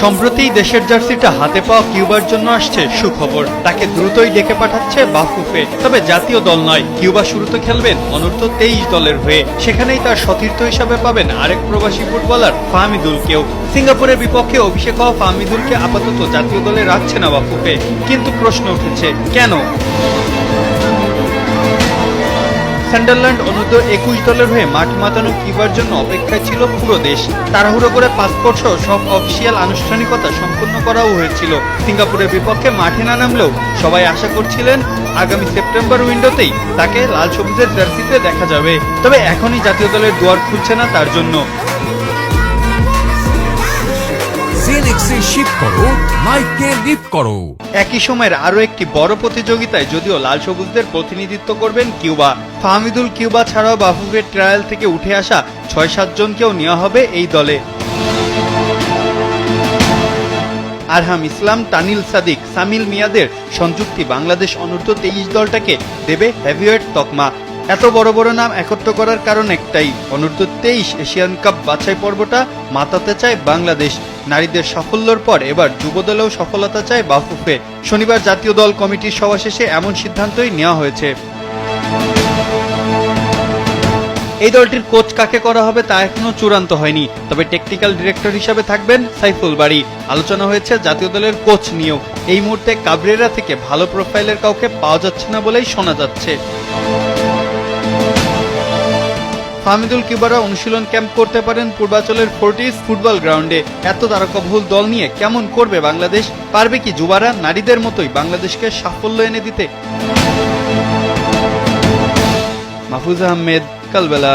সম্প্রতি দেশের জার্সিটা হাতে পাওয়া কিউবার জন্য আসছে সুখবর। তাকে দ্রুতই ডেকে পাঠাচ্ছে বাফুফে। তবে জাতীয় দল নয়, কিউবা শুরুতে খেলবেন অনূর্ধ্ব 23 দলের হয়ে। সেখানেই তার সতীর্থ হিসাবে পাবেন আরেক প্রবাসী ফুটবলার ফাহমিদুলকেও। সিঙ্গাপুরের বিপক্ষে অভিষেক হওয়া ফাহমিদুলকে আপাতত জাতীয় দলে রাখছে না বাফুফে। কিন্তু প্রশ্ন উঠেছে কেন? সান্ডারল্যান্ড অনূর্ধ্ব 21 দলের হয়ে মাঠ মাতানো কিউবার জন্য অপেক্ষায় ছিল পুরো দেশ। তাড়াহুড়ো করে পাসপোর্ট সহ সব অফিসিয়াল আনুষ্ঠানিকতা সম্পন্ন করাও হয়েছিল। সিঙ্গাপুরের বিপক্ষে মাঠে না নামলেও সবাই আশা করছিলেন আগামী সেপ্টেম্বর উইন্ডোতেই তাকে লাল সবুজের জার্সিতে দেখা যাবে। তবে এখনই জাতীয় দলের দুয়ার খুলছে না তার জন্য। একই সময়ের আরো একটি বড় প্রতিযোগিতায় যদিও লাল সবুজদের প্রতিনিধিত্ব করবেন কিউবা। ফাহমিদুল কিউবা ছাড়াও বাফুফের ট্রায়াল থেকে উঠে আসা ৬-৭ জনকেও নেওয়া হবে এই দলে। আরহাম ইসলাম, তানিল সাদিক, সামিল মিয়াদের সংযুক্তি বাংলাদেশ অনূর্ধ্ব 23 দলটাকে দেবে হেভিওয়েট তকমা। এত বড় বড় নাম একত্র করার কারণ একটাই, অনূর্ধ্ব 23 এশিয়ান কাপ বাছাই পর্বটা মাতাতে চায় বাংলাদেশ। নারীদের সাফল্যের পর এবার যুব দলেও সফলতা চায় বাফুফে। শনিবার জাতীয় দল কমিটির সভা শেষে এমন সিদ্ধান্তই নেওয়া হয়েছে। এই দলটির কোচ কাকে করা হবে তা এখনো চূড়ান্ত হয়নি। তবে টেকনিক্যাল ডিরেক্টর হিসাবে থাকবেন সাইফুল বারী। আলোচনা হয়েছে জাতীয় দলের কোচ নিয়েও। এই মুহূর্তে কাবরেরা থেকে ভালো প্রোফাইলের কাউকে পাওয়া যাচ্ছে না বলেই শোনা যাচ্ছে। ফাহমিদুল কিউবারা অনুশীলন ক্যাম্প করতে পারেন পূর্বাঞ্চলের ফোর্টিস ফুটবল গ্রাউন্ডে। এত তারকাবহুল দল নিয়ে কেমন করবে বাংলাদেশ? পারবে কি যুবারা নারীদের মতোই বাংলাদেশকে সাফল্য এনে দিতে? মাহফুজ আহমেদ, কালবেলা।